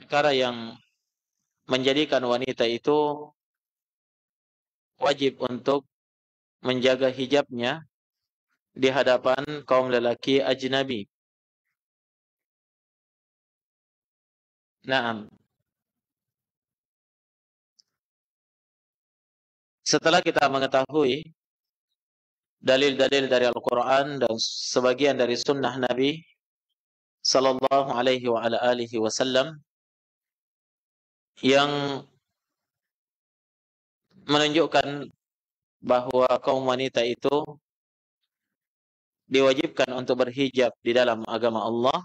perkara yang menjadikan wanita itu wajib untuk menjaga hijabnya di hadapan kaum lelaki ajnabi. Naam. Setelah kita mengetahui dalil-dalil dari Al-Quran dan sebagian dari sunnah Nabi Sallallahu Alaihi wa ala alihi Wasallam yang menunjukkan bahwa kaum wanita itu diwajibkan untuk berhijab di dalam agama Allah,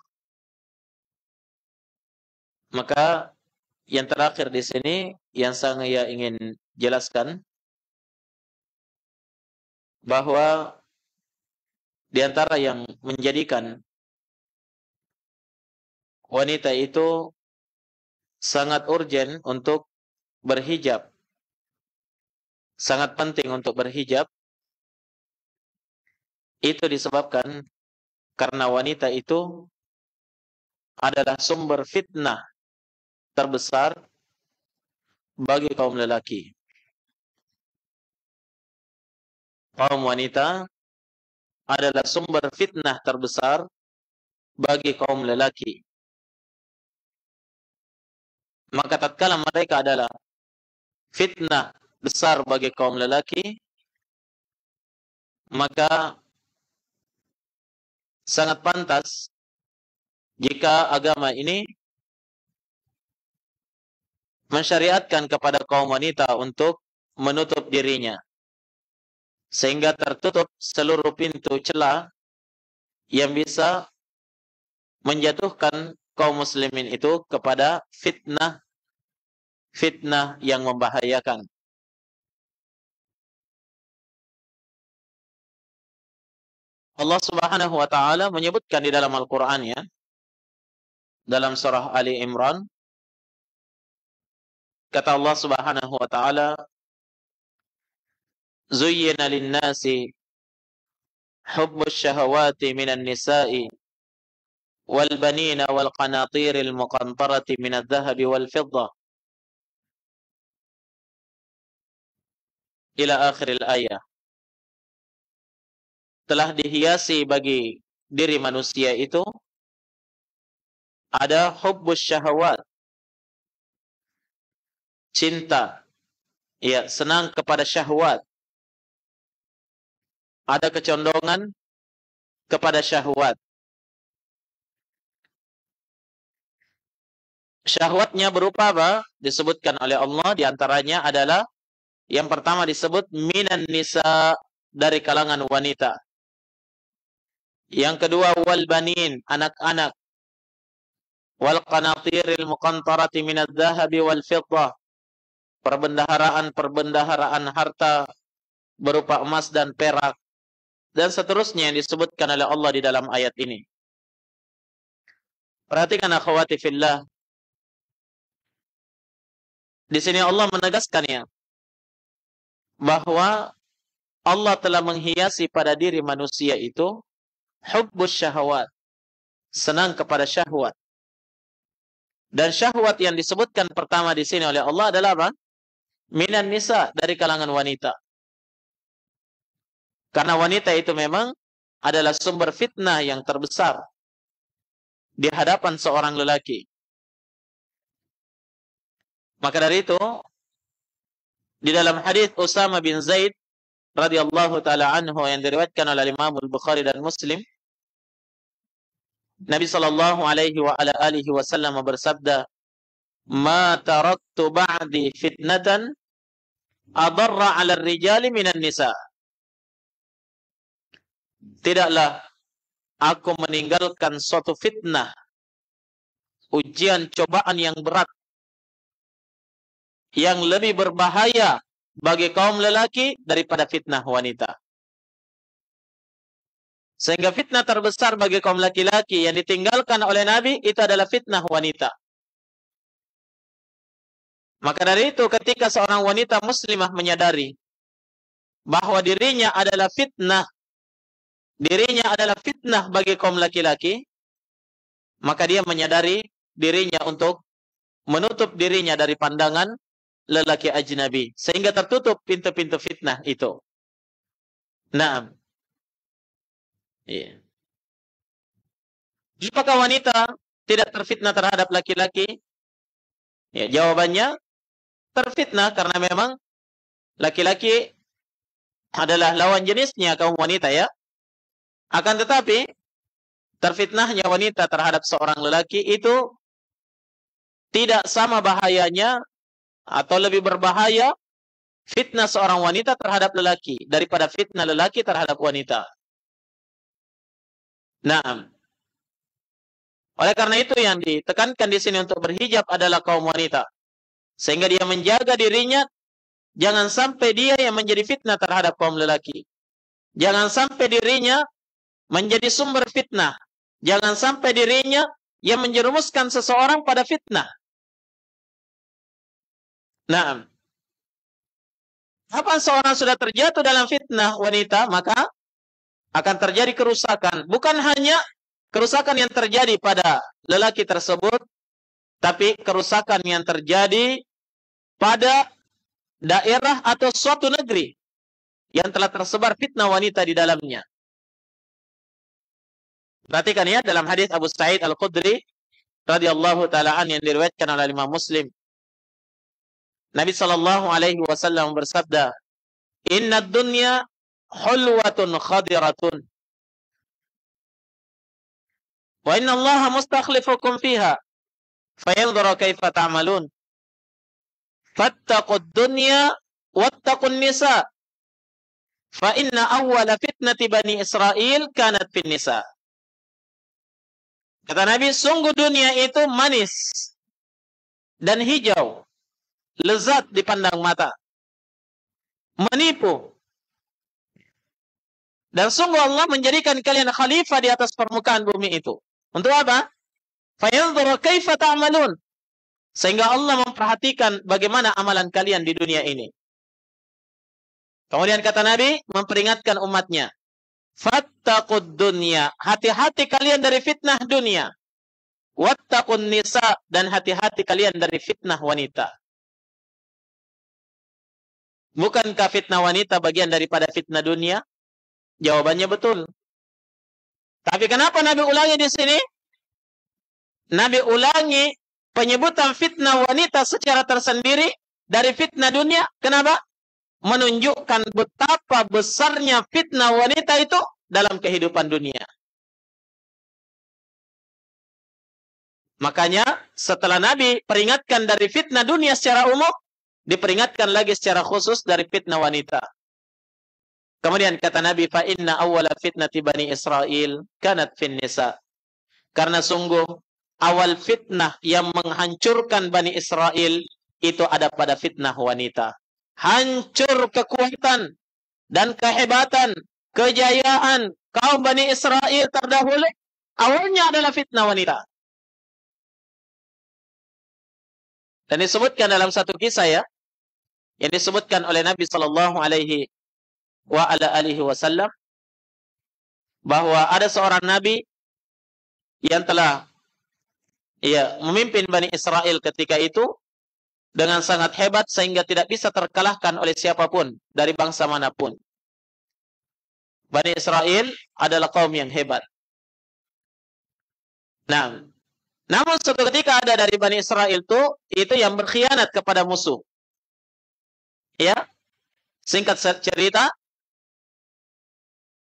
maka yang terakhir di sini yang saya ingin jelaskan bahwa di antara yang menjadikan wanita itu sangat urgen untuk berhijab, sangat penting untuk berhijab, itu disebabkan karena wanita itu adalah sumber fitnah terbesar bagi kaum lelaki. Kaum wanita adalah sumber fitnah terbesar bagi kaum lelaki. Maka tatkala mereka adalah fitnah besar bagi kaum lelaki, maka sangat pantas jika agama ini mensyariatkan kepada kaum wanita untuk menutup dirinya, sehingga tertutup seluruh pintu celah yang bisa menjatuhkan kaum muslimin itu kepada fitnah yang membahayakan. Allah Subhanahu wa taala menyebutkan di dalam Al-Qur'an-Nya dalam surah Ali Imran, kata Allah Subhanahu wa taala, "Zuyyina lin-nasi hubbus syahawati minan nisa'i wal banina wal qanatiril muqantarati minadh dhahabi wal fiddah." Ila akhiril ayah. Telah dihiasi bagi diri manusia itu ada hubbus syahawat, cinta, ya, senang kepada syahwat, ada kecondongan kepada syahwat. Syahwatnya berupa apa? Disebutkan oleh Allah, diantaranya adalah yang pertama disebut minan nisa, dari kalangan wanita. Yang kedua wal banin, anak-anak. Wal qanatiril muqantarati minadh dhahabi wal fiddah, perbendaharaan harta berupa emas dan perak, dan seterusnya yang disebutkan oleh Allah di dalam ayat ini. Perhatikan akhwati fillah. Di sini Allah menegaskannya bahwa Allah telah menghiasi pada diri manusia itu hubbus syahwat, senang kepada syahwat. Dan syahwat yang disebutkan pertama di sini oleh Allah adalah apa? Minan nisa, dari kalangan wanita. Karena wanita itu memang adalah sumber fitnah yang terbesar di hadapan seorang lelaki. Maka dari itu, di dalam hadis Usama bin Zaid radhiyallahu taala anhu yang diriwayatkan oleh Imam Al-Bukhari dan Muslim, Nabi sallallahu alaihi wa ala alihi wasallam bersabda, "Ma taraktu ba'di fitnatan adarra 'ala ar-rijali minan nisa." Tidaklah aku meninggalkan suatu fitnah, ujian cobaan yang berat, yang lebih berbahaya bagi kaum lelaki daripada fitnah wanita. Sehingga fitnah terbesar bagi kaum laki-laki yang ditinggalkan oleh Nabi itu adalah fitnah wanita. Maka dari itu ketika seorang wanita muslimah menyadari bahwa dirinya adalah fitnah bagi kaum laki-laki, maka dia menyadari dirinya untuk menutup dirinya dari pandangan lelaki ajnabi, sehingga tertutup pintu-pintu fitnah itu. Nah, iya. Apakah wanita tidak terfitnah terhadap laki-laki? Ya, jawabannya terfitnah karena memang laki-laki adalah lawan jenisnya kaum wanita ya. Akan tetapi terfitnahnya wanita terhadap seorang lelaki itu tidak sama bahayanya atau lebih berbahaya fitnah seorang wanita terhadap lelaki daripada fitnah lelaki terhadap wanita. Nah, oleh karena itu yang ditekankan di sini untuk berhijab adalah kaum wanita. Sehingga dia menjaga dirinya, jangan sampai dia yang menjadi fitnah terhadap kaum lelaki. Jangan sampai dirinya menjadi sumber fitnah. Jangan sampai dirinya yang menjerumuskan seseorang pada fitnah. Nah, kapan seorang sudah terjatuh dalam fitnah wanita, maka akan terjadi kerusakan. Bukan hanya kerusakan yang terjadi pada lelaki tersebut, tapi kerusakan yang terjadi pada daerah atau suatu negeri yang telah tersebar fitnah wanita di dalamnya. Perhatikan ya, dalam hadis Abu Sa'id Al-Khudri radhiyallahu taala an yang diriwayatkan oleh Imam Muslim, Nabi sallallahu alaihi wasallam bersabda, "Inna dunya hulwatun khadiratun. Wa inna Allah mustakhlifukum fiha. Fayanzura kaifa ta'malun. Fattaqud dunya wattaqun nisa. Fa inna awwala fitnati Bani Israel kanat fin nisa." Kata Nabi, sungguh dunia itu manis dan hijau, lezat dipandang mata, menipu. Dan sungguh Allah menjadikan kalian khalifah di atas permukaan bumi itu. Untuk apa? Fayanzura kaifa ta'malun. Sehingga Allah memperhatikan bagaimana amalan kalian di dunia ini. Kemudian kata Nabi memperingatkan umatnya, fattaqud dunya, hati-hati kalian dari fitnah dunia. Wattaqun nisa, dan hati-hati kalian dari fitnah wanita. Bukankah fitnah wanita bagian daripada fitnah dunia? Jawabannya betul. Tapi kenapa Nabi ulangi di sini? Nabi ulangi penyebutan fitnah wanita secara tersendiri dari fitnah dunia. Kenapa? Menunjukkan betapa besarnya fitnah wanita itu dalam kehidupan dunia. Makanya setelah Nabi peringatkan dari fitnah dunia secara umum, diperingatkan lagi secara khusus dari fitnah wanita. Kemudian kata Nabi, fa inna awwala fitnati Bani Israel kanat fin nisa. Karena sungguh awal fitnah yang menghancurkan Bani Israel itu ada pada fitnah wanita. Hancur kekuatan dan kehebatan, kejayaan kaum Bani Israel terdahulu awalnya adalah fitnah wanita. Dan disebutkan dalam satu kisah ya, yang disebutkan oleh Nabi sallallahu alaihi wasallam, bahwa ada seorang nabi yang telah memimpin Bani Israel ketika itu dengan sangat hebat sehingga tidak bisa terkalahkan oleh siapapun dari bangsa manapun. Bani Israel adalah kaum yang hebat. Nah, namun suatu ketika ada dari Bani Israel itu yang berkhianat kepada musuh. Ya, singkat cerita,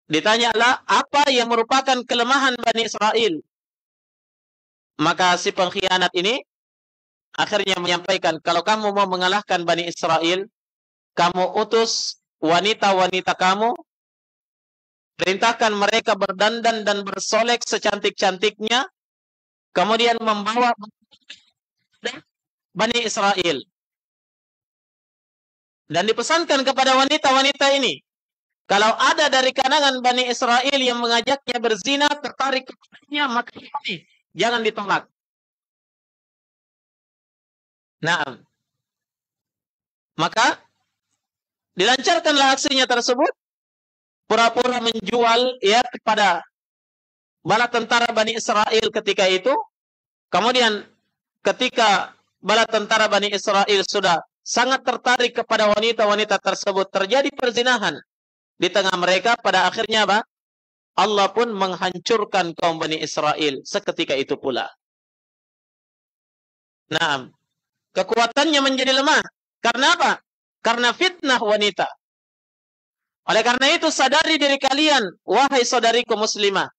ditanyalah apa yang merupakan kelemahan Bani Israel. Maka si pengkhianat ini akhirnya menyampaikan, kalau kamu mau mengalahkan Bani Israel, kamu utus wanita-wanita kamu, perintahkan mereka berdandan dan bersolek secantik-cantiknya, kemudian membawa Bani Israel. Dan dipesankan kepada wanita-wanita ini, kalau ada dari kalangan Bani Israel yang mengajaknya berzina, tertarik kepadanya, maka jangan ditolak. Nah, maka dilancarkanlah aksinya tersebut, pura-pura menjual ya kepada bala tentara Bani Israel ketika itu. Kemudian ketika bala tentara Bani Israel sudah sangat tertarik kepada wanita-wanita tersebut. Terjadi perzinahan di tengah mereka. Pada akhirnya apa? Allah pun menghancurkan kaum Bani Israel seketika itu pula. Nah, kekuatannya menjadi lemah. Karena apa? Karena fitnah wanita. Oleh karena itu sadari diri kalian, wahai saudariku muslimah,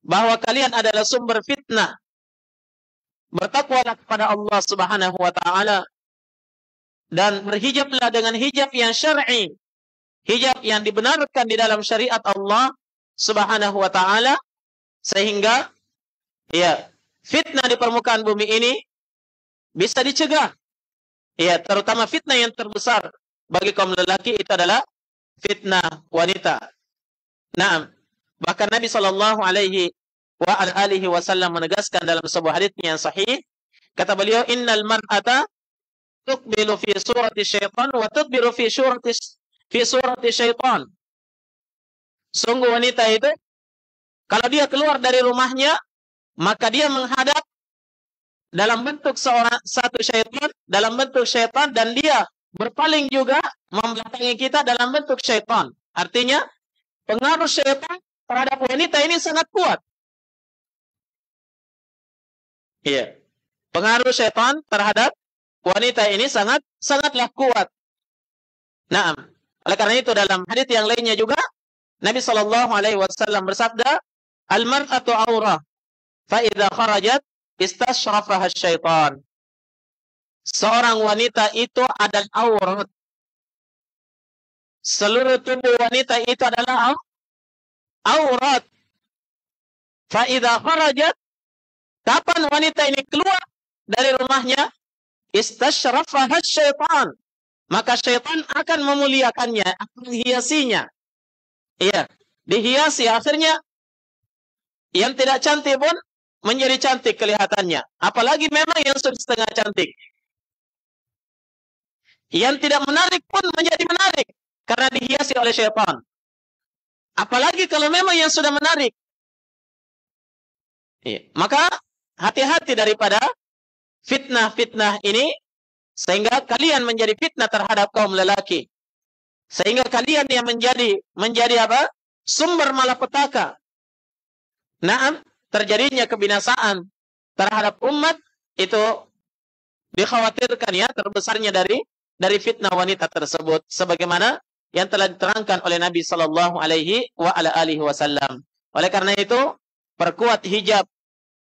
bahwa kalian adalah sumber fitnah. Bertakwalah kepada Allah Subhanahu wa taala dan berhijablah dengan hijab yang syar'i, hijab yang dibenarkan di dalam syariat Allah Subhanahu wa taala, sehingga ya, fitnah di permukaan bumi ini bisa dicegah. Ya, terutama fitnah yang terbesar bagi kaum lelaki itu adalah fitnah wanita. Nah, bahkan Nabi sallallahu alaihi wasallam menegaskan dalam sebuah hadits yang sahih, kata beliau, innal mar'ata tuqbilu fi surati syaitan wa tudbiru fi surati syaitan. Sungguh wanita itu kalau dia keluar dari rumahnya, maka dia menghadap dalam bentuk satu syaitan, dalam bentuk syaitan, dan dia berpaling juga membelakangi kita dalam bentuk syaitan. Artinya pengaruh syaitan terhadap wanita ini sangat kuat. Iya. Pengaruh syaitan terhadap wanita ini sangatlah kuat. Nah, oleh karena itu dalam hadits yang lainnya juga Nabi sallallahu alaihi wasallam bersabda, "Al-mar'atu aurah, fa idza kharajat istasyrafaha syaitan." Seorang wanita itu adalah aurat. Seluruh tubuh wanita itu adalah aurat. Fa idza kharajat, kapan wanita ini keluar dari rumahnya, istasyrafaha syaitan, maka syaitan akan memuliakannya, akan menghiasinya. Iya, dihiasi, akhirnya yang tidak cantik pun menjadi cantik kelihatannya. Apalagi memang yang sudah setengah cantik. Yang tidak menarik pun menjadi menarik karena dihiasi oleh syaitan. Apalagi kalau memang yang sudah menarik. Iya. Maka hati-hati daripada fitnah-fitnah ini, sehingga kalian menjadi fitnah terhadap kaum lelaki. Sehingga kalian yang menjadi apa? Sumber malapetaka. Naam, terjadinya kebinasaan terhadap umat itu dikhawatirkan ya, terbesarnya dari fitnah wanita tersebut, sebagaimana yang telah diterangkan oleh Nabi sallallahu alaihi wasallam. Oleh karena itu, perkuat hijab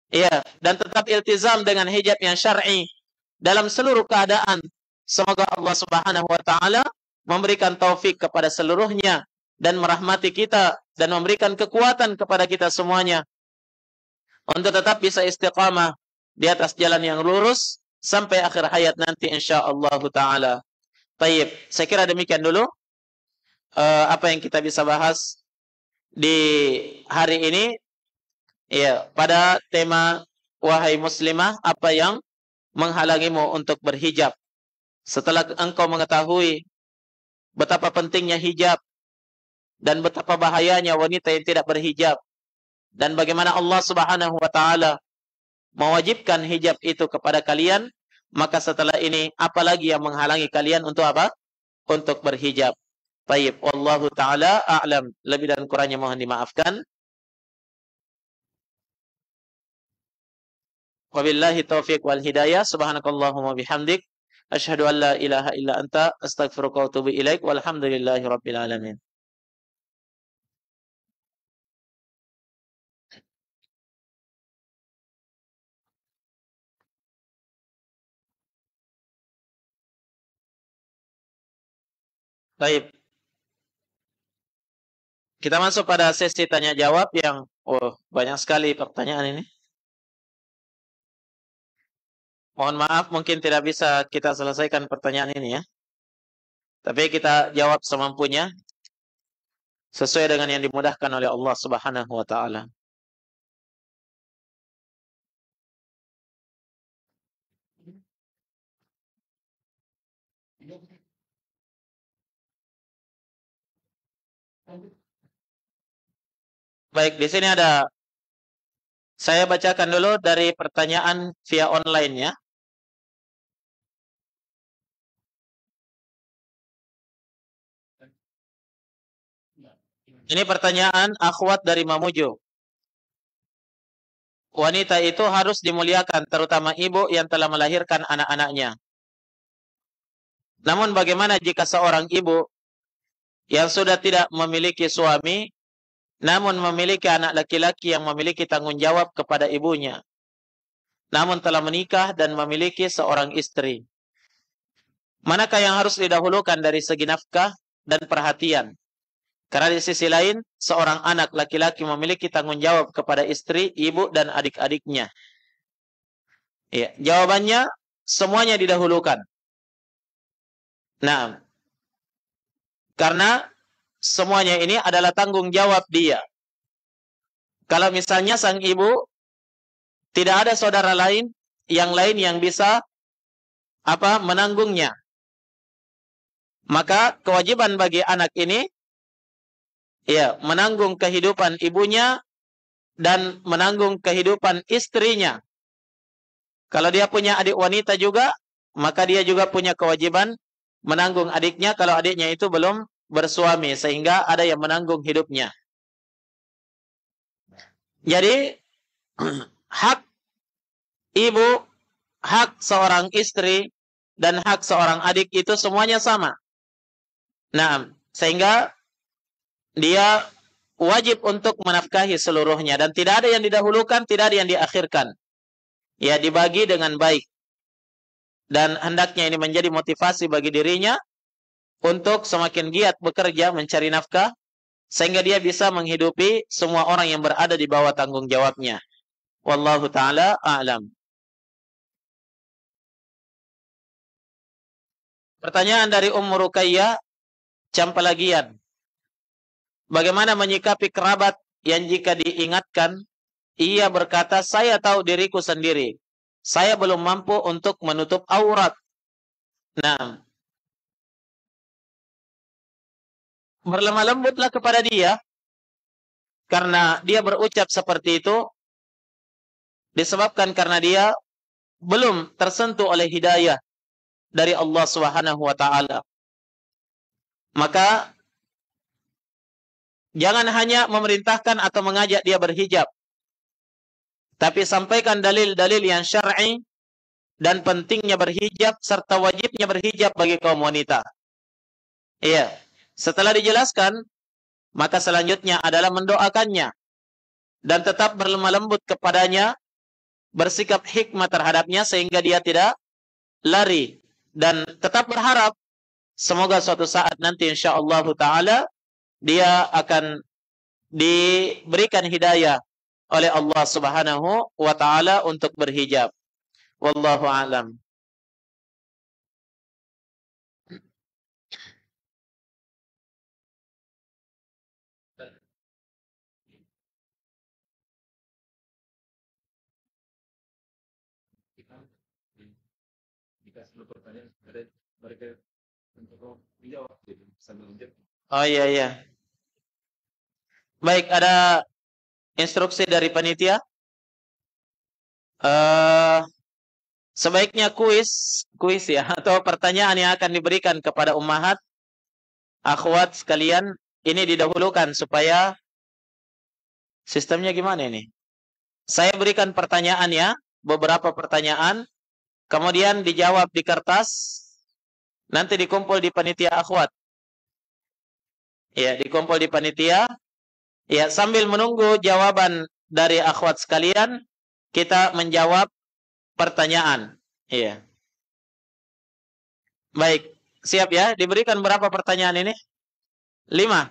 ya, dan tetap iltizam dengan hijab yang syar'i dalam seluruh keadaan. Semoga Allah Subhanahu wa taala memberikan taufik kepada seluruhnya dan merahmati kita dan memberikan kekuatan kepada kita semuanya untuk tetap bisa istiqamah di atas jalan yang lurus sampai akhir hayat nanti insyaallah taala. Baik, saya kira demikian dulu apa yang kita bisa bahas di hari ini ya, pada tema wahai muslimah, apa yang menghalangimu untuk berhijab. Setelah engkau mengetahui betapa pentingnya hijab dan betapa bahayanya wanita yang tidak berhijab, dan bagaimana Allah Subhanahu wa taala mewajibkan hijab itu kepada kalian, maka setelah ini apalagi yang menghalangi kalian untuk apa? Untuk berhijab. Baik, wallahu taala a'lam. Lebih dan kurangnya mohon dimaafkan. Wabillahi taufiq wal hidayah. Subhanakallahumma bihamdik, asyhadu an la ilaha illa anta, astaghfiruka wa atubu ilaik. Walhamdulillahi rabbil alamin. Baik. Kita masuk pada sesi tanya jawab yang banyak sekali pertanyaan ini. Mohon maaf mungkin tidak bisa kita selesaikan pertanyaan ini ya. Tapi kita jawab semampunya sesuai dengan yang dimudahkan oleh Allah Subhanahu wa taala. Baik, di sini ada, saya bacakan dulu dari pertanyaan via online ya. Ini pertanyaan akhwat dari Mamuju. Wanita itu harus dimuliakan, terutama ibu yang telah melahirkan anak-anaknya. Namun bagaimana jika seorang ibu yang sudah tidak memiliki suami, namun memiliki anak laki-laki yang memiliki tanggung jawab kepada ibunya, namun telah menikah dan memiliki seorang istri? Manakah yang harus didahulukan dari segi nafkah dan perhatian? Karena di sisi lain, seorang anak laki-laki memiliki tanggung jawab kepada istri, ibu, dan adik-adiknya. Ya, jawabannya, semuanya didahulukan. Nah, karena semuanya ini adalah tanggung jawab dia. Kalau misalnya sang ibu tidak ada saudara lain yang bisa menanggungnya, maka kewajiban bagi anak ini ya menanggung kehidupan ibunya dan menanggung kehidupan istrinya. Kalau dia punya adik wanita juga, maka dia juga punya kewajiban menanggung adiknya kalau adiknya itu belum bersuami, sehingga ada yang menanggung hidupnya. Jadi hak ibu, hak seorang istri, dan hak seorang adik itu semuanya sama. Nah, sehingga dia wajib untuk menafkahi seluruhnya, dan tidak ada yang didahulukan, tidak ada yang diakhirkan. Ya, dibagi dengan baik. Dan hendaknya ini menjadi motivasi bagi dirinya untuk semakin giat bekerja mencari nafkah, sehingga dia bisa menghidupi semua orang yang berada di bawah tanggung jawabnya. Wallahu ta'ala a'lam. Pertanyaan dari Ummu Ruqayyah, Campalagian. Bagaimana menyikapi kerabat yang jika diingatkan, ia berkata, saya tahu diriku sendiri. Saya belum mampu untuk menutup aurat. Nah, berlemah lembutlah kepada dia, karena dia berucap seperti itu disebabkan karena dia belum tersentuh oleh hidayah dari Allah Subhanahu wa taala. Maka jangan hanya memerintahkan atau mengajak dia berhijab, tapi sampaikan dalil-dalil yang syar'i dan pentingnya berhijab serta wajibnya berhijab bagi kaum wanita. Iya. Setelah dijelaskan, maka selanjutnya adalah mendoakannya dan tetap berlemah lembut kepadanya, bersikap hikmah terhadapnya sehingga dia tidak lari, dan tetap berharap semoga suatu saat nanti insyaallah taala dia akan diberikan hidayah oleh Allah Subhanahu wa taala untuk berhijab. Wallahu a'lam. Oh iya iya. Baik, ada instruksi dari panitia. Sebaiknya kuis ya, atau pertanyaan yang akan diberikan kepada ummahat, akhwat sekalian, ini didahulukan supaya sistemnya gimana ini? Saya berikan pertanyaannya, beberapa pertanyaan, kemudian dijawab di kertas, nanti dikumpul di panitia akhwat. Ya, dikumpul di panitia. Ya, sambil menunggu jawaban dari akhwat sekalian, kita menjawab pertanyaan. Iya. Baik, siap ya? Diberikan berapa pertanyaan ini? 5.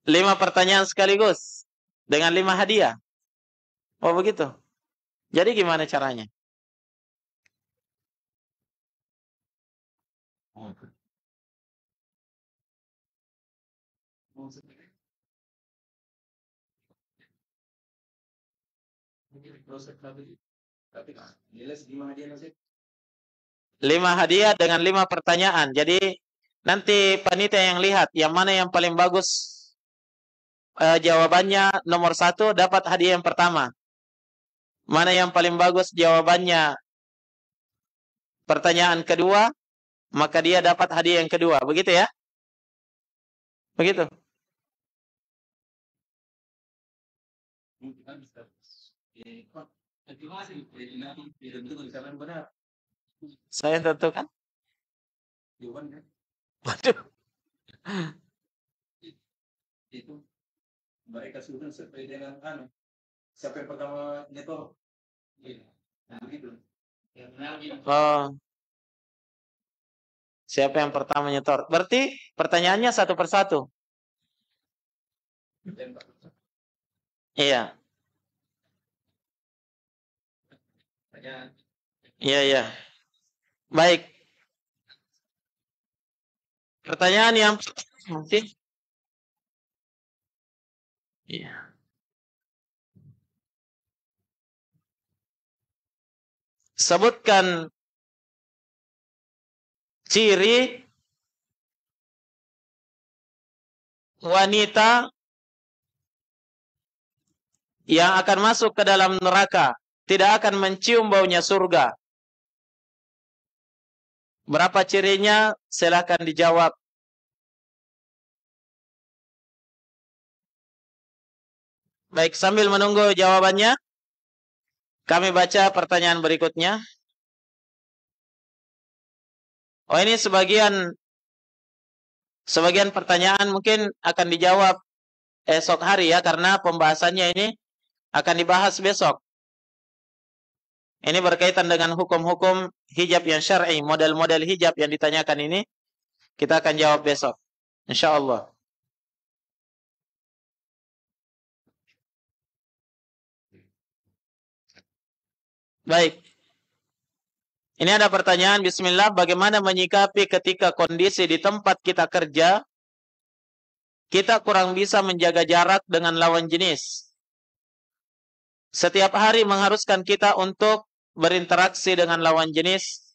5 pertanyaan sekaligus dengan 5 hadiah. Oh begitu. Jadi gimana caranya? Lima hadiah dengan 5 pertanyaan. Jadi nanti panitia yang lihat yang mana yang paling bagus jawabannya nomor 1 dapat hadiah yang pertama. Mana yang paling bagus jawabannya pertanyaan kedua, maka dia dapat hadiah yang kedua. Begitu ya? Begitu. Saya tentukan. Waduh. Itu mereka sudah sesuai dengan siapa yang pertama nyetor. Nah, begitu. Oh, siapa yang pertama nyetor? Berarti pertanyaannya satu persatu. Iya. Iya, iya. Baik. Pertanyaan yang mungkin. Iya. Sebutkan ciri wanita yang akan masuk ke dalam neraka, tidak akan mencium baunya surga. Berapa cirinya? Silakan dijawab. Baik, sambil menunggu jawabannya, kami baca pertanyaan berikutnya. Oh, ini sebagian pertanyaan mungkin akan dijawab esok hari ya, karena pembahasannya ini akan dibahas besok. Ini berkaitan dengan hukum-hukum hijab yang syar'i, model-model hijab yang ditanyakan ini kita akan jawab besok, insyaallah. Baik. Ini ada pertanyaan, bismillah, bagaimana menyikapi ketika kondisi di tempat kita kerja kita kurang bisa menjaga jarak dengan lawan jenis. Setiap hari mengharuskan kita untuk berinteraksi dengan lawan jenis,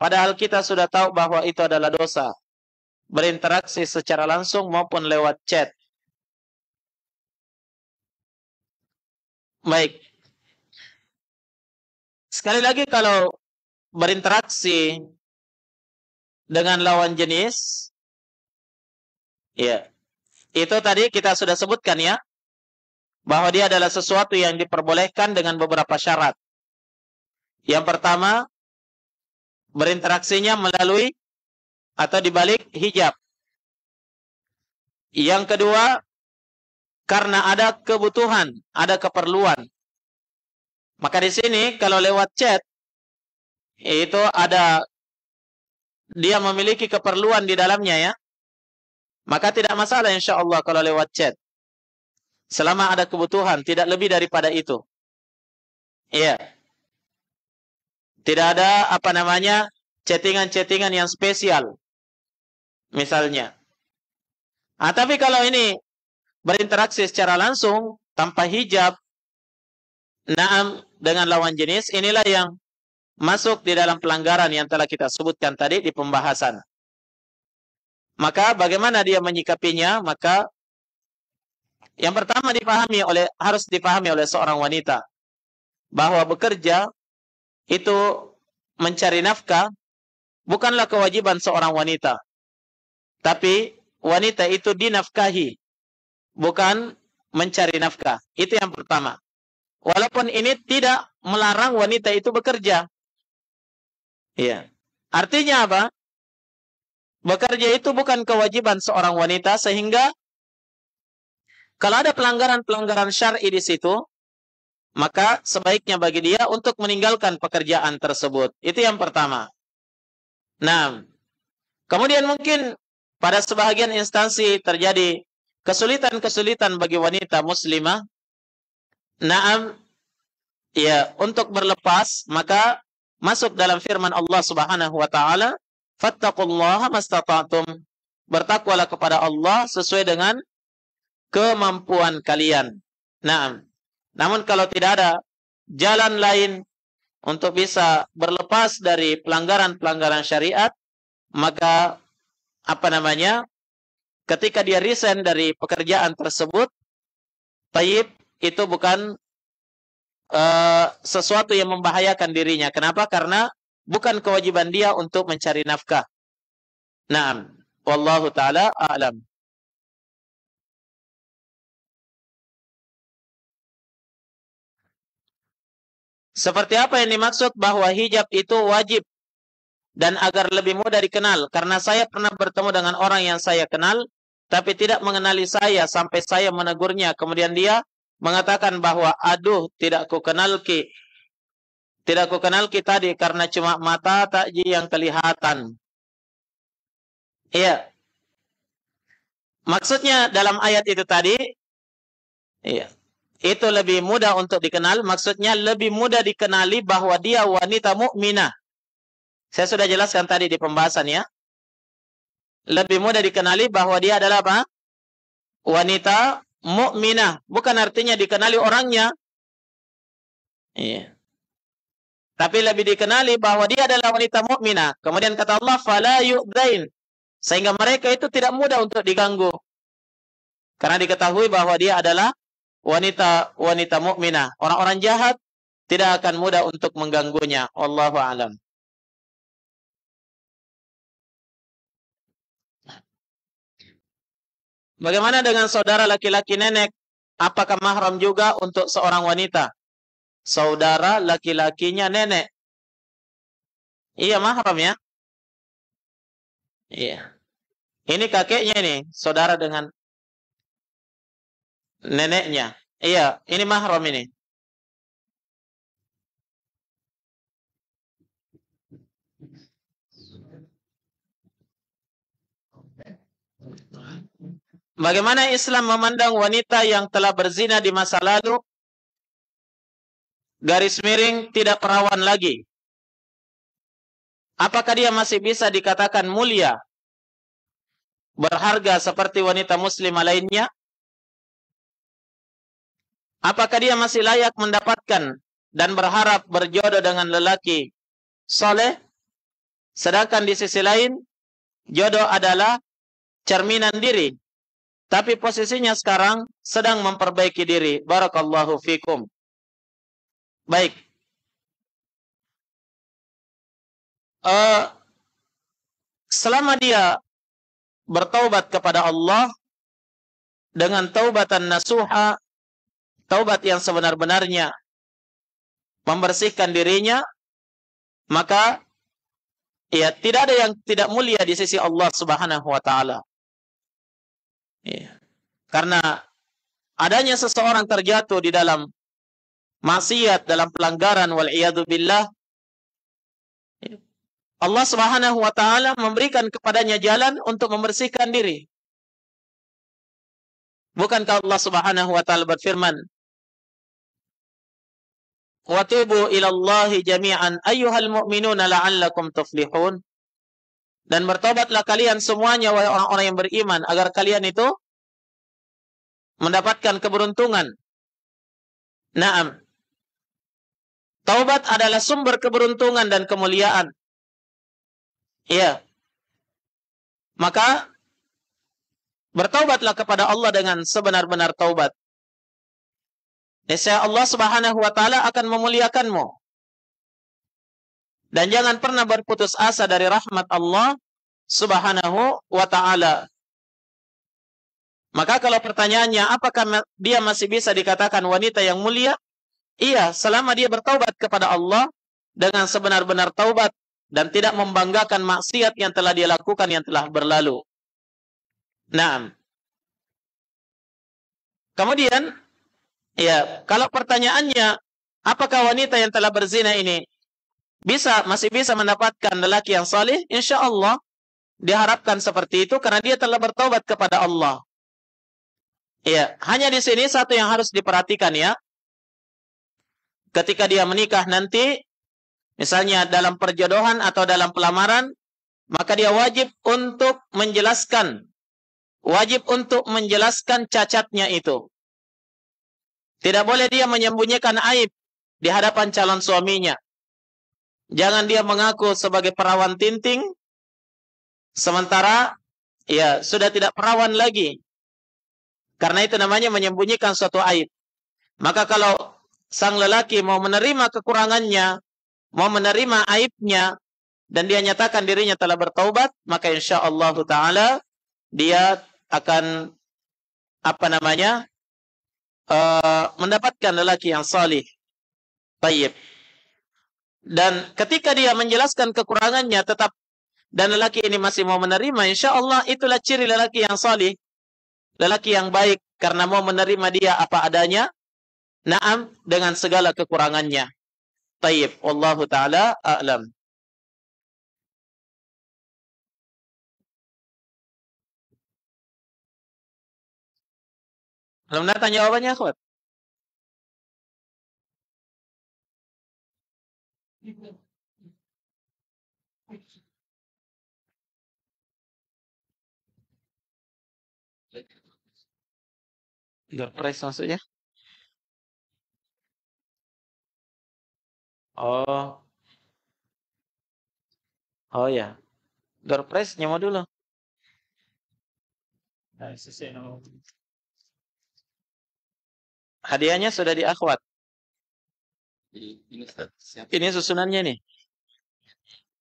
padahal kita sudah tahu bahwa itu adalah dosa. Berinteraksi secara langsung maupun lewat chat. Baik. Sekali lagi, kalau berinteraksi dengan lawan jenis, ya, itu tadi kita sudah sebutkan ya, bahwa dia adalah sesuatu yang diperbolehkan dengan beberapa syarat. Yang pertama, berinteraksinya melalui atau dibalik hijab. Yang kedua, karena ada kebutuhan, ada keperluan. Maka di sini kalau lewat chat, itu ada dia memiliki keperluan di dalamnya ya, maka tidak masalah insyaallah kalau lewat chat. Selama ada kebutuhan, tidak lebih daripada itu. Iya. Tidak ada chattingan-chattingan yang spesial. Misalnya. Tapi kalau ini berinteraksi secara langsung tanpa hijab, naam, dengan lawan jenis, inilah yang masuk di dalam pelanggaran yang telah kita sebutkan tadi di pembahasan. Maka bagaimana dia menyikapinya? Maka yang pertama harus dipahami oleh seorang wanita bahwa bekerja itu mencari nafkah bukanlah kewajiban seorang wanita. Tapi wanita itu dinafkahi, bukan mencari nafkah. Itu yang pertama. Walaupun ini tidak melarang wanita itu bekerja. Iya. Artinya apa? Bekerja itu bukan kewajiban seorang wanita, sehingga kalau ada pelanggaran-pelanggaran syar'i di situ, maka sebaiknya bagi dia untuk meninggalkan pekerjaan tersebut. Itu yang pertama. Nah, kemudian mungkin pada sebahagian instansi terjadi kesulitan-kesulitan bagi wanita muslimah. Naam, ya, untuk berlepas, maka masuk dalam firman Allah Subhanahu wa taala, "Fattaqullaha mastata'tum." Bertakwalah kepada Allah sesuai dengan kemampuan kalian. Naam. Namun kalau tidak ada jalan lain untuk bisa berlepas dari pelanggaran-pelanggaran syariat, maka ketika dia resign dari pekerjaan tersebut, taib, itu bukan sesuatu yang membahayakan dirinya. Kenapa? Karena bukan kewajiban dia untuk mencari nafkah. Naam. Wallahu ta'ala a'lam. Seperti apa yang dimaksud bahwa hijab itu wajib dan agar lebih mudah dikenal? Karena saya pernah bertemu dengan orang yang saya kenal, tapi tidak mengenali saya sampai saya menegurnya. Kemudian dia mengatakan bahwa, aduh, tidak ku kenal ki. Tidak ku kenal ki tadi karena cuma mata takji yang kelihatan. Iya. Maksudnya dalam ayat itu tadi, iya, itu lebih mudah untuk dikenal. Maksudnya lebih mudah dikenali bahwa dia wanita mukminah. Saya sudah jelaskan tadi di pembahasan ya. Lebih mudah dikenali bahwa dia adalah apa? Wanita mukminah. Bukan artinya dikenali orangnya. Iya. Tapi lebih dikenali bahwa dia adalah wanita mukminah. Kemudian kata Allah, fala yu'dzain. Sehingga mereka itu tidak mudah untuk diganggu. Karena diketahui bahwa dia adalah wanita mukminah. Orang-orang jahat tidak akan mudah untuk mengganggunya. Wallahu a'lam. Bagaimana dengan saudara laki-laki nenek? Apakah mahram juga untuk seorang wanita? Saudara laki-lakinya nenek. Iya, mahram ya. Iya. Ini kakeknya ini, saudara dengan neneknya. Iya, ini mahram ini. Bagaimana Islam memandang wanita yang telah berzina di masa lalu? Garis miring, tidak perawan lagi. Apakah dia masih bisa dikatakan mulia, berharga seperti wanita muslimah lainnya? Apakah dia masih layak mendapatkan dan berharap berjodoh dengan lelaki soleh? Sedangkan di sisi lain, jodoh adalah cerminan diri. Tapi posisinya sekarang sedang memperbaiki diri. Barakallahu fikum. Baik. Selama dia bertaubat kepada Allah dengan taubatan nasuha, taubat yang sebenar-benarnya, membersihkan dirinya, maka ya tidak ada yang tidak mulia di sisi Allah Subhanahu wa taala. Ya. Karena adanya seseorang terjatuh di dalam maksiat, dalam pelanggaran, wal iyadu billah, Allah Subhanahu wa taala memberikan kepadanya jalan untuk membersihkan diri. Bukankah Allah Subhanahu wa taala berfirman, "Wa tubu ila Allahi jami'an ayyuhal mu'minuna la'allakum tuflihun." Dan bertobatlah kalian semuanya wahai orang-orang yang beriman agar kalian itu mendapatkan keberuntungan. Naam. Taubat adalah sumber keberuntungan dan kemuliaan. Iya. Maka bertaubatlah kepada Allah dengan sebenar-benar taubat. Niscaya Allah Subhanahu wa taala akan memuliakanmu. Dan jangan pernah berputus asa dari rahmat Allah Subhanahu wa taala. Maka kalau pertanyaannya apakah dia masih bisa dikatakan wanita yang mulia? Iya, selama dia bertaubat kepada Allah dengan sebenar-benar taubat dan tidak membanggakan maksiat yang telah dia lakukan yang telah berlalu. Nah, kemudian ya, kalau pertanyaannya apakah wanita yang telah berzina ini masih bisa mendapatkan lelaki yang saleh? Insya Allah diharapkan seperti itu karena dia telah bertaubat kepada Allah. Ya, hanya di sini satu yang harus diperhatikan ya. Ketika dia menikah nanti, misalnya dalam perjodohan atau dalam pelamaran, maka dia wajib untuk menjelaskan cacatnya itu. Tidak boleh dia menyembunyikan aib di hadapan calon suaminya. Jangan dia mengaku sebagai perawan tinting, sementara ya sudah tidak perawan lagi. Karena itu namanya menyembunyikan suatu aib. Maka kalau sang lelaki mau menerima kekurangannya, mau menerima aibnya, dan dia nyatakan dirinya telah bertaubat, maka insya Allah Taala dia akan mendapatkan lelaki yang salih. Baik. Dan ketika dia menjelaskan kekurangannya tetap dan lelaki ini masih mau menerima, insya Allah itulah ciri lelaki yang salih, lelaki yang baik karena mau menerima dia apa adanya, na'am, dengan segala kekurangannya. Tayyib, wallahu taala a'lam. Belum datang jawabannya, akhwat? Door prize maksudnya? Oh, oh ya. Door prize nyamu dulu. Hadiahnya sudah di akhwat. Ini Ustaz, siap. Ini susunannya nih.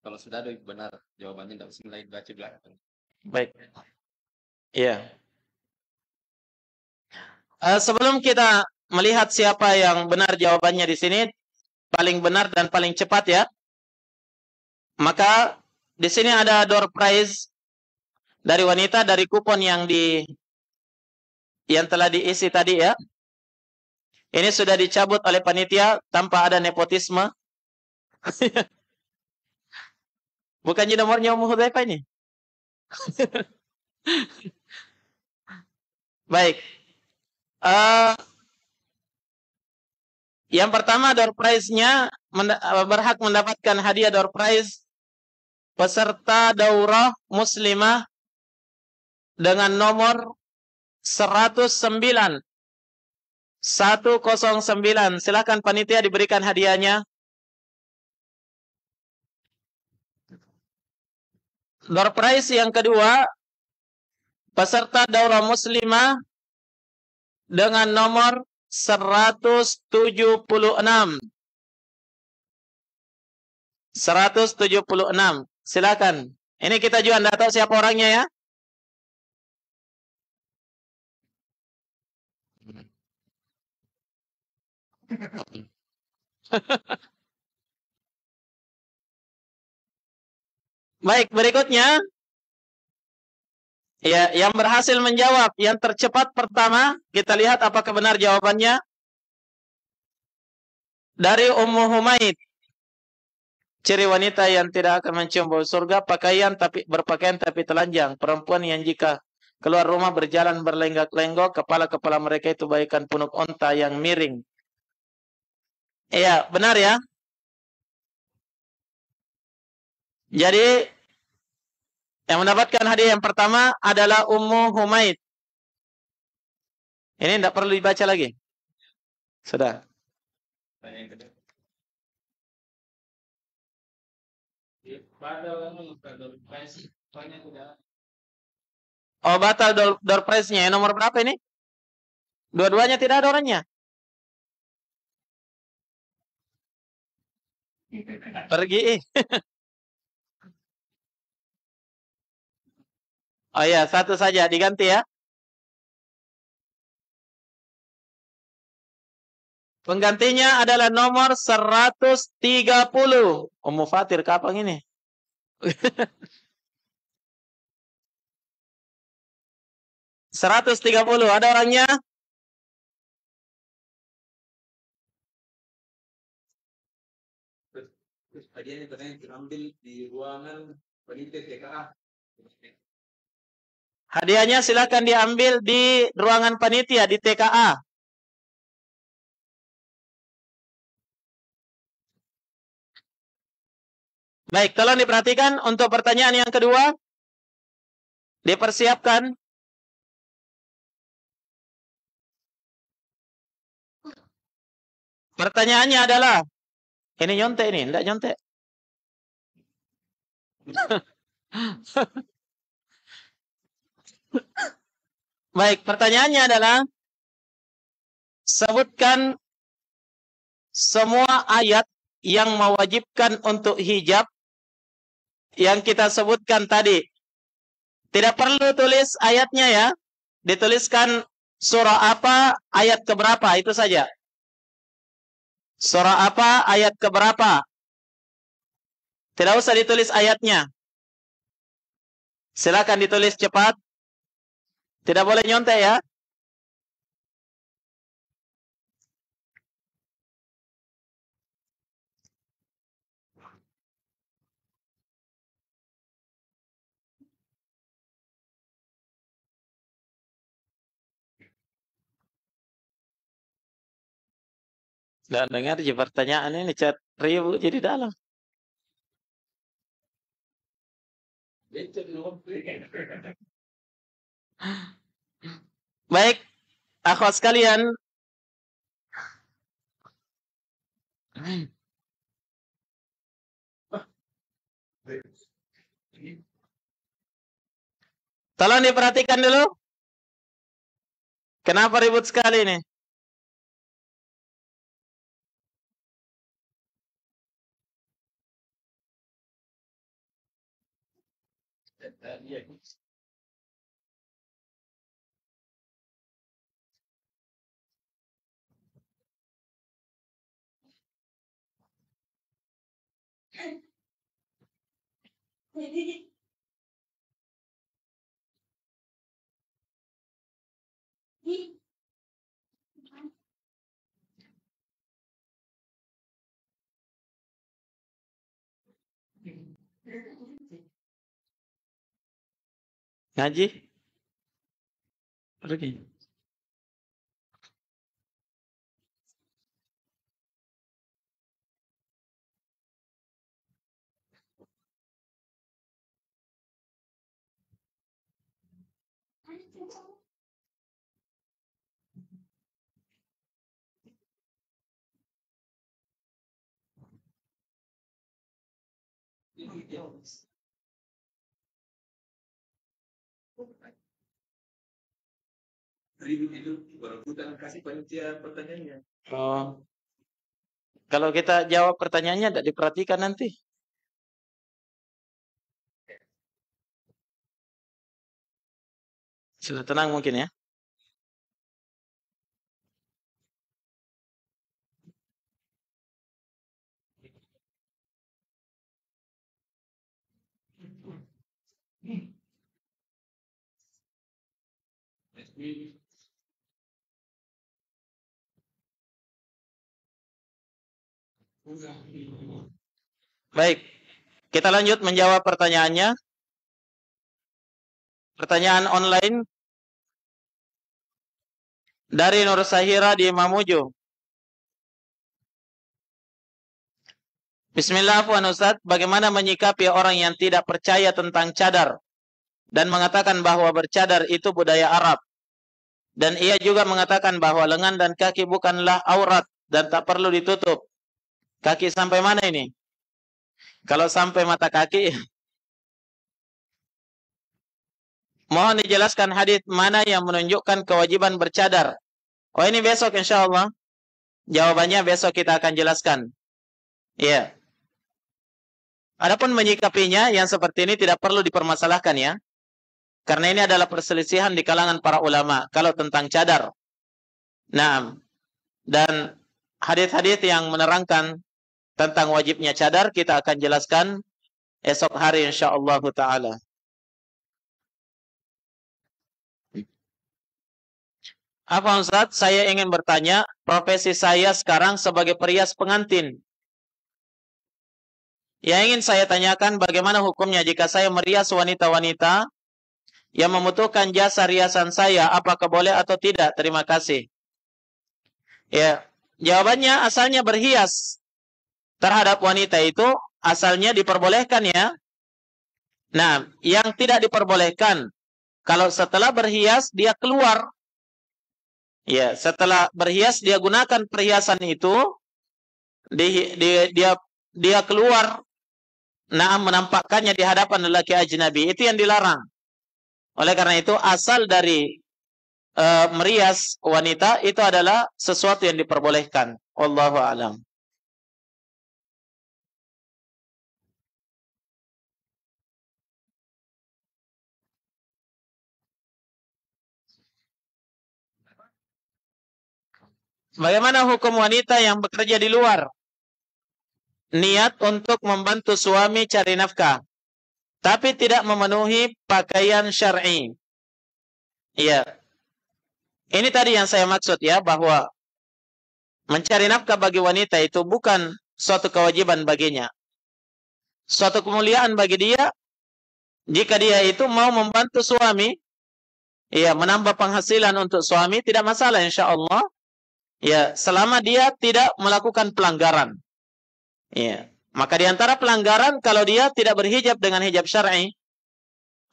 Kalau sudah ada benar jawabannya tidak usah mulai baca belakang. Baik. Iya. Sebelum kita melihat siapa yang benar jawabannya di sini, paling benar dan paling cepat ya. Maka di sini ada door prize dari wanita dari kupon yang telah diisi tadi ya. Ini sudah dicabut oleh panitia tanpa ada nepotisme. Bukannya nomornya Ummu Hudzaifah ini. Baik. Yang pertama door prize-nya berhak mendapatkan hadiah door prize peserta daurah muslimah dengan nomor 109. 109. Silakan panitia diberikan hadiahnya. Door prize yang kedua, peserta daurah muslimah dengan nomor 176. 176. Silakan. Ini kita juga tidak tahu siapa orangnya ya. Baik, berikutnya. Ya, yang berhasil menjawab yang tercepat pertama, kita lihat apakah benar jawabannya. Dari Ummu Humaid. Ciri wanita yang tidak akan mencium bau surga, berpakaian tapi telanjang. Perempuan yang jika keluar rumah berjalan berlenggak-lenggok, kepala-kepala mereka itu bagaikan punuk onta yang miring. Iya, benar ya. Jadi yang mendapatkan hadiah yang pertama adalah Ummu Humaid. Ini tidak perlu dibaca lagi. Sudah. Oh, batal door prize-nya. Nomor berapa ini? Dua-duanya tidak ada orangnya. Pergi. Oh ya, satu saja diganti ya. Penggantinya adalah nomor 130. Ummu Fatir kapan ini? 130. Ada orangnya? Hadiahnya katanya diambil di ruangan panitia TKA. Hadiahnya silakan diambil di ruangan panitia di TKA. Baik, tolong diperhatikan untuk pertanyaan yang kedua. Dipersiapkan. Pertanyaannya adalah, ini nyontek ini, enggak nyontek. Baik, pertanyaannya adalah, sebutkan semua ayat yang mewajibkan untuk hijab yang kita sebutkan tadi. Tidak perlu tulis ayatnya ya. Dituliskan surah apa, ayat keberapa, itu saja. Surah apa, ayat keberapa. Tidak usah ditulis ayatnya. Silakan ditulis cepat. Tidak boleh nyontek ya. Tidak dengar je pertanyaan ini chat ribu jadi dalam. Baik, akhwat sekalian. Tolong diperhatikan dulu. Kenapa ribut sekali ini? Ngaji? Pergi. Ribut itu baru kita kasih panitia pertanyaannya. Oh. Kalau kita jawab pertanyaannya tidak diperhatikan nanti. Sudah tenang mungkin ya. Baik, kita lanjut menjawab pertanyaannya. Pertanyaan online dari Nur Sahira di Mamuju. Bismillahirrahmanirrahim, Ustaz. Bagaimana menyikapi orang yang tidak percaya tentang cadar dan mengatakan bahwa bercadar itu budaya Arab? Dan ia juga mengatakan bahwa lengan dan kaki bukanlah aurat dan tak perlu ditutup. Kaki sampai mana ini? Kalau sampai mata kaki, mohon dijelaskan hadis mana yang menunjukkan kewajiban bercadar. Oh, ini besok insya Allah. Jawabannya besok kita akan jelaskan. Iya. Adapun menyikapinya yang seperti ini tidak perlu dipermasalahkan ya. Karena ini adalah perselisihan di kalangan para ulama kalau tentang cadar. Nah, dan hadis-hadis yang menerangkan tentang wajibnya cadar kita akan jelaskan esok hari insyaallah taala. Apa Ustaz? Saya ingin bertanya, profesi saya sekarang sebagai perias pengantin. Yang ingin saya tanyakan bagaimana hukumnya jika saya merias wanita-wanita yang membutuhkan jasa riasan saya, apakah boleh atau tidak? Terima kasih. Ya, jawabannya asalnya berhias terhadap wanita itu asalnya diperbolehkan ya. Nah, yang tidak diperbolehkan kalau setelah berhias dia keluar. Ya, setelah berhias dia gunakan perhiasan itu dia keluar, nah menampakkannya di hadapan lelaki ajnabi, itu yang dilarang. Oleh karena itu asal dari merias wanita itu adalah sesuatu yang diperbolehkan. Wallahu a'lam. Bagaimana hukum wanita yang bekerja di luar? niat untuk membantu suami cari nafkah, tapi tidak memenuhi pakaian syar'i. Iya. Ini tadi yang saya maksud ya, bahwa mencari nafkah bagi wanita itu bukan suatu kewajiban baginya. Suatu kemuliaan bagi dia jika dia itu mau membantu suami, ya, menambah penghasilan untuk suami, tidak masalah insyaallah. Ya, selama dia tidak melakukan pelanggaran. Ya. Maka di antara pelanggaran kalau dia tidak berhijab dengan hijab syar'i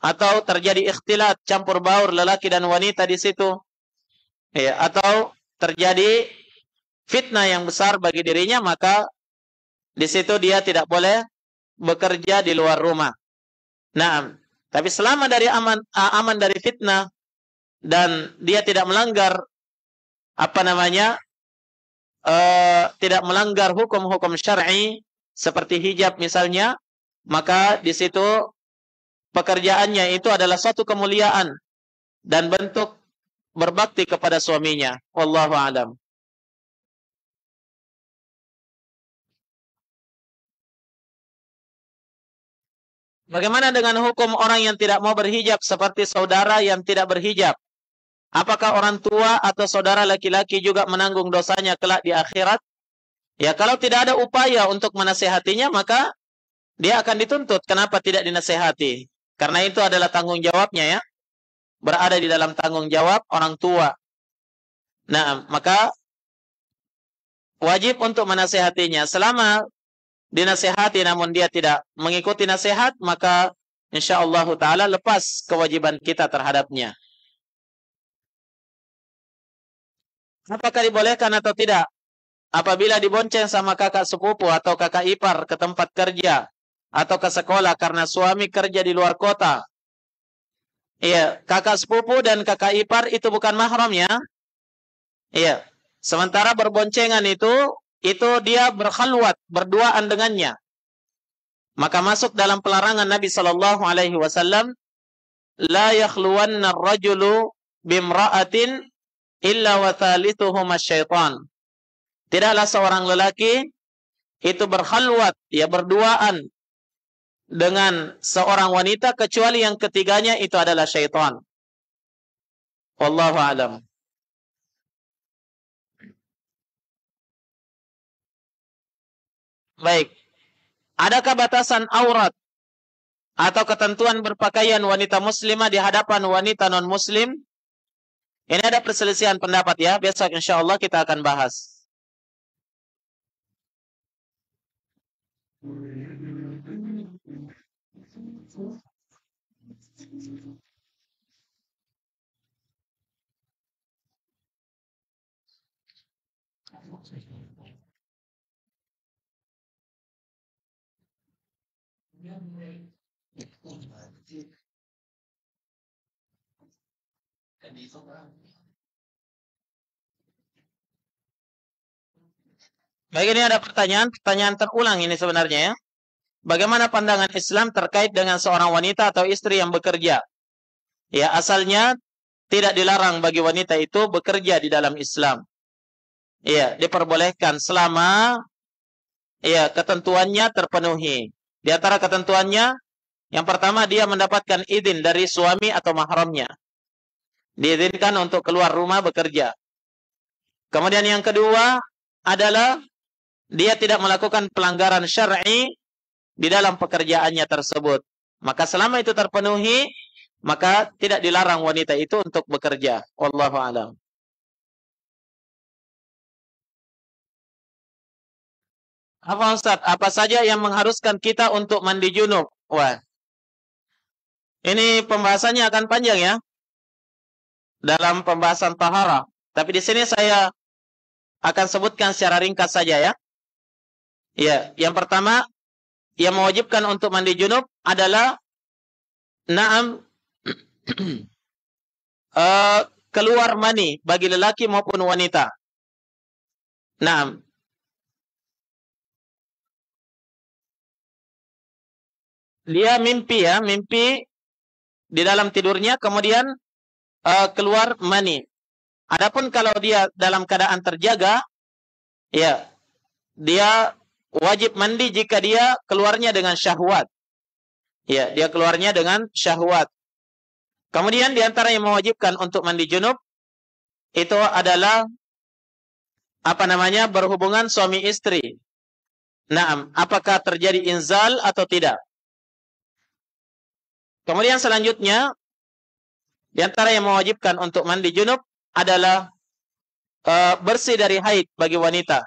atau terjadi ikhtilat, campur baur lelaki dan wanita di situ, ya, atau terjadi fitnah yang besar bagi dirinya, maka di situ dia tidak boleh bekerja di luar rumah. Nah, tapi selama dari aman dari fitnah dan dia tidak melanggar tidak melanggar hukum-hukum syar'i seperti hijab misalnya, maka di situ pekerjaannya itu adalah suatu kemuliaan dan bentuk berbakti kepada suaminya. Wallahu a'lam. Bagaimana dengan hukum orang yang tidak mau berhijab seperti saudara yang tidak berhijab? Apakah orang tua atau saudara laki-laki juga menanggung dosanya kelak di akhirat? Ya, kalau tidak ada upaya untuk menasehatinya, maka dia akan dituntut. Kenapa tidak dinasehati? Karena itu adalah tanggung jawabnya ya. Berada di dalam tanggung jawab orang tua. Nah, maka wajib untuk menasehatinya. Selama dinasehati namun dia tidak mengikuti nasihat, maka insyaallah ta'ala lepas kewajiban kita terhadapnya. Apakah dibolehkan atau tidak apabila dibonceng sama kakak sepupu atau kakak ipar ke tempat kerja atau ke sekolah karena suami kerja di luar kota? Iya, kakak sepupu dan kakak ipar itu bukan mahram ya. Iya. Sementara berboncengan itu dia berkhalwat, berduaan dengannya. Maka masuk dalam pelarangan Nabi sallallahu alaihi wasallam, la yakhluwanna ar-rajulu bimra'atin illa wa thalithuhuma syaitan. Tidaklah seorang lelaki itu berkhalwat, ya berduaan dengan seorang wanita kecuali yang ketiganya itu adalah syaitan. Wallahu a'lam. Baik. Adakah batasan aurat atau ketentuan berpakaian wanita muslimah di hadapan wanita non-muslim? Ini ada perselisihan pendapat ya. Besok insyaallah kita akan bahas. Baik, ini ada pertanyaan terulang ini sebenarnya ya. Bagaimana pandangan Islam terkait dengan seorang wanita atau istri yang bekerja? Ya, asalnya tidak dilarang bagi wanita itu bekerja di dalam Islam. Ya, diperbolehkan selama ya ketentuannya terpenuhi. Di antara ketentuannya, yang pertama dia mendapatkan izin dari suami atau mahramnya. Diizinkan untuk keluar rumah bekerja. Kemudian yang kedua adalah dia tidak melakukan pelanggaran syar'i di dalam pekerjaannya tersebut. Maka selama itu terpenuhi, maka tidak dilarang wanita itu untuk bekerja. Wallahu a'lam. Apa Ustaz? Apa saja yang mengharuskan kita untuk mandi junub? Wah. Ini pembahasannya akan panjang ya. Dalam pembahasan taharah. Tapi di sini saya akan sebutkan secara ringkas saja ya. Ya, yang pertama yang mewajibkan untuk mandi junub adalah keluar mani bagi lelaki maupun wanita. Naam. Dia mimpi ya, mimpi di dalam tidurnya kemudian keluar mani. Adapun kalau dia dalam keadaan terjaga, ya, dia wajib mandi jika dia keluarnya dengan syahwat. Ya, dia keluarnya dengan syahwat. Kemudian di antara yang mewajibkan untuk mandi junub itu adalah berhubungan suami istri. Naam, apakah terjadi inzal atau tidak? Kemudian selanjutnya di antara yang mewajibkan untuk mandi junub adalah bersih dari haid bagi wanita.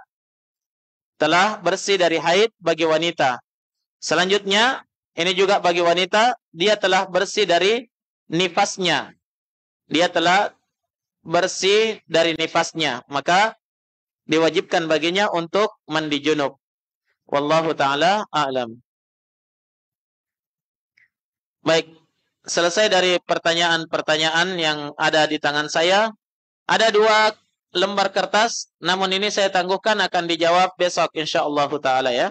Telah bersih dari haid bagi wanita. Selanjutnya, ini juga bagi wanita, dia telah bersih dari nifasnya. Dia telah bersih dari nifasnya. Maka diwajibkan baginya untuk mandi junub. Wallahu ta'ala a'lam. Baik, selesai dari pertanyaan-pertanyaan yang ada di tangan saya. Ada 2 lembar kertas, namun ini saya tangguhkan akan dijawab besok insyaallah ta'ala ya.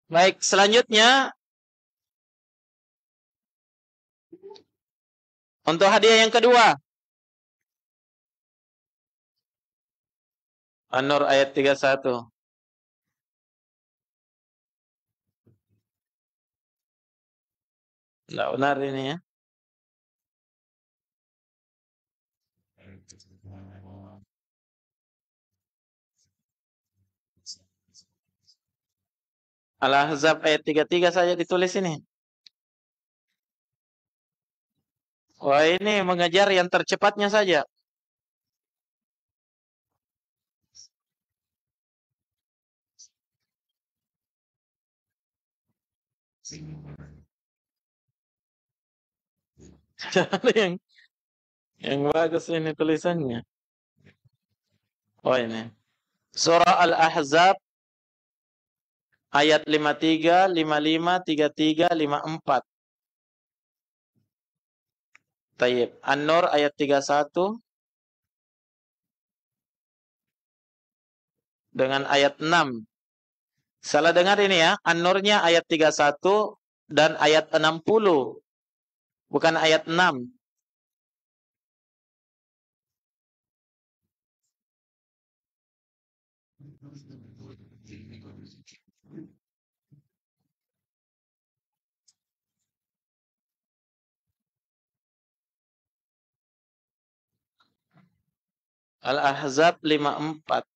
Baik, selanjutnya untuk hadiah yang kedua. An-Nur ayat 31. Tidak benar ini ya. Al-Ahzab ayat 33 saja ditulis ini. Wah, ini mengejar yang tercepatnya saja. yang bagus ini tulisannya. Oh ini. Surah Al-Ahzab ayat 53, 55, 33, 54. Tayyib. An-Nur ayat 31 dengan ayat 6. Salah dengar ini ya. An-Nurnya ayat 31 dan ayat 60. Bukan ayat 6. Al-Ahzab 54.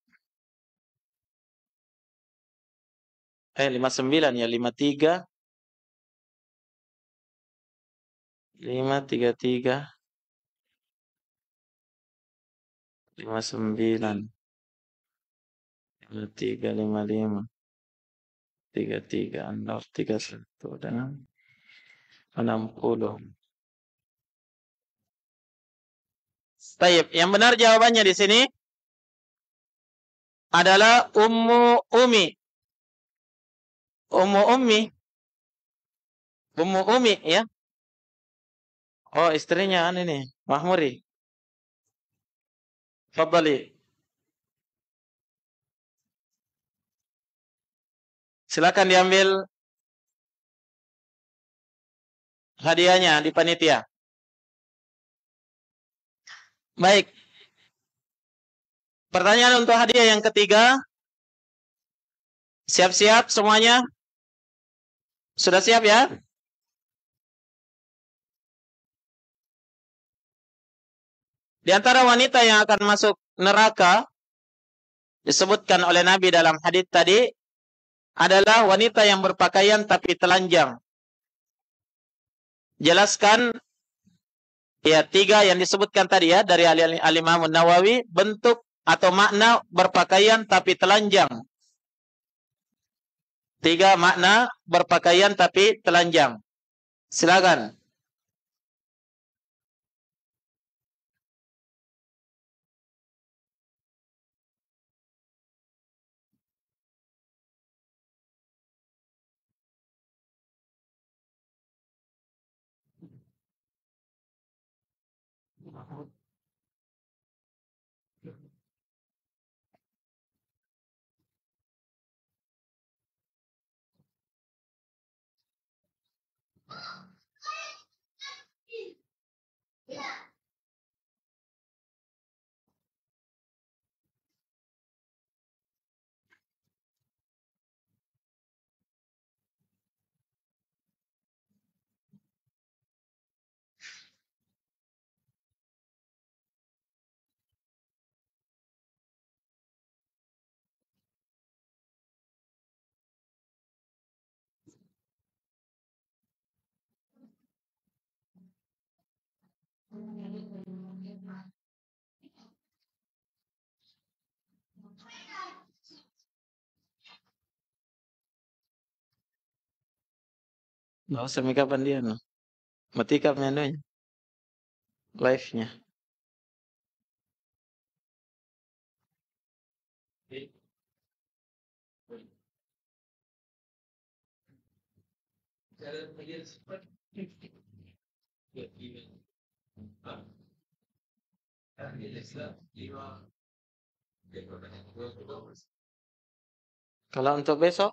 59 ya, 53. 533. 59. 53, 55. 33, An-Nur 31 dan 60. Baik, yang benar jawabannya di sini adalah Ummu Umi. Ummu Ummi. Ummu Umi ya. Oh, istrinya ini Mahmuri. Fadhali. Silakan diambil hadiahnya di panitia. Baik. Pertanyaan untuk hadiah yang ketiga. Siap-siap semuanya? Sudah siap ya? Di antara wanita yang akan masuk neraka disebutkan oleh Nabi dalam hadis tadi adalah wanita yang berpakaian tapi telanjang. Jelaskan ya 3 yang disebutkan tadi ya dari Al-Imam Nawawi, bentuk atau makna berpakaian tapi telanjang. 3 makna berpakaian tapi telanjang. Silakan. Nggak usah make upan dia, no. Matikap menunya. Live-nya. Kalau untuk besok,